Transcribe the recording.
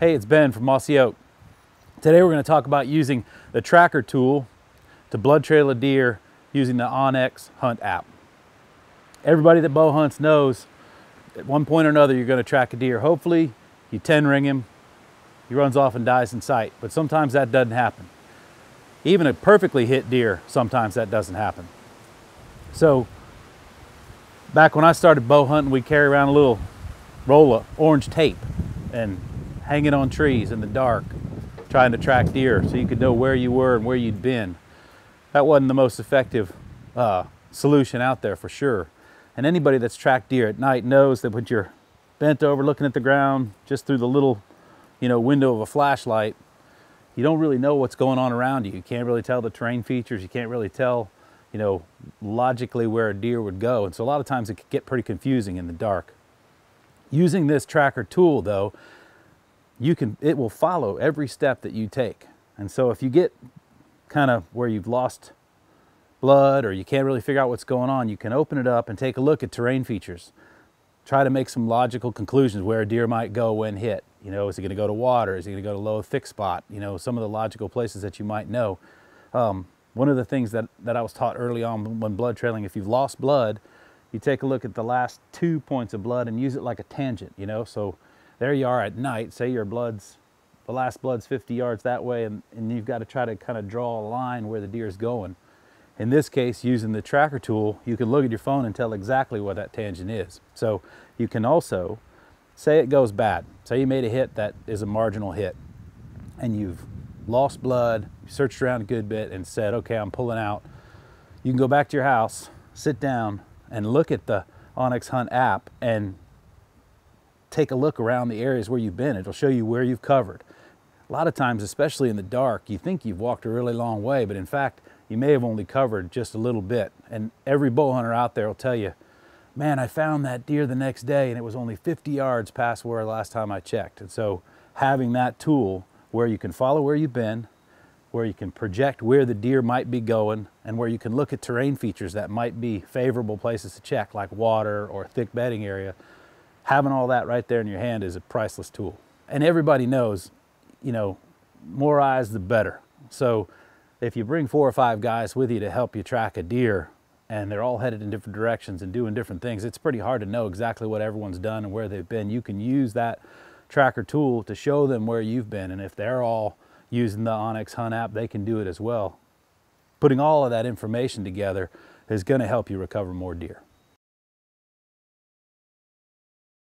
Hey, it's Ben from Mossy. Today we're going to talk about using the tracker tool to blood trail a deer using the onX Hunt app. Everybody that bow hunts knows at one point or another you're going to track a deer. Hopefully you 10 ring him, he runs off and dies in sight, but sometimes that doesn't happen. Even a perfectly hit deer, sometimes that doesn't happen. So back when I started bow hunting, we'd carry around a little roll of orange tape and hang it on trees in the dark, trying to track deer so you could know where you were and where you'd been. That wasn't the most effective solution out there for sure. And anybody that's tracked deer at night knows that when you're bent over looking at the ground just through the little window of a flashlight, you don't really know what's going on around you. You can't really tell the terrain features. You can't really tell logically where a deer would go. And so a lot of times it can get pretty confusing in the dark. Using this tracker tool though, it will follow every step that you take. And so if you get kind of where you've lost blood or you can't really figure out what's going on, you can open it up and take a look at terrain features. Try to make some logical conclusions where a deer might go when hit. Is he going to go to water? Is he going to go to low thick spot? Some of the logical places that you might know. One of the things that I was taught early on when blood trailing, if you've lost blood, you take a look at the last 2 points of blood and use it like a tangent, So there you are at night, say the last blood's 50 yards that way, and you've got to try to kind of draw a line where the deer's going. In this case, using the tracker tool, you can look at your phone and tell exactly what that tangent is. So you can also, say it goes bad, say you made a hit that is a marginal hit, and you've lost blood, you searched around a good bit and said, okay, I'm pulling out. You can go back to your house, sit down, and look at the onX Hunt app and take a look around the areas where you've been. It'll show you where you've covered. A lot of times, especially in the dark, you think you've walked a really long way, but in fact, you may have only covered just a little bit. And every bow hunter out there will tell you, man, I found that deer the next day and it was only 50 yards past where last time I checked. And so having that tool where you can follow where you've been, where you can project where the deer might be going, and where you can look at terrain features that might be favorable places to check, like water or thick bedding area, having all that right there in your hand is a priceless tool. And everybody knows, more eyes the better. So if you bring 4 or 5 guys with you to help you track a deer and they're all headed in different directions and doing different things, it's pretty hard to know exactly what everyone's done and where they've been. You can use that tracker tool to show them where you've been, and if they're all using the onX Hunt app, they can do it as well. Putting all of that information together is going to help you recover more deer.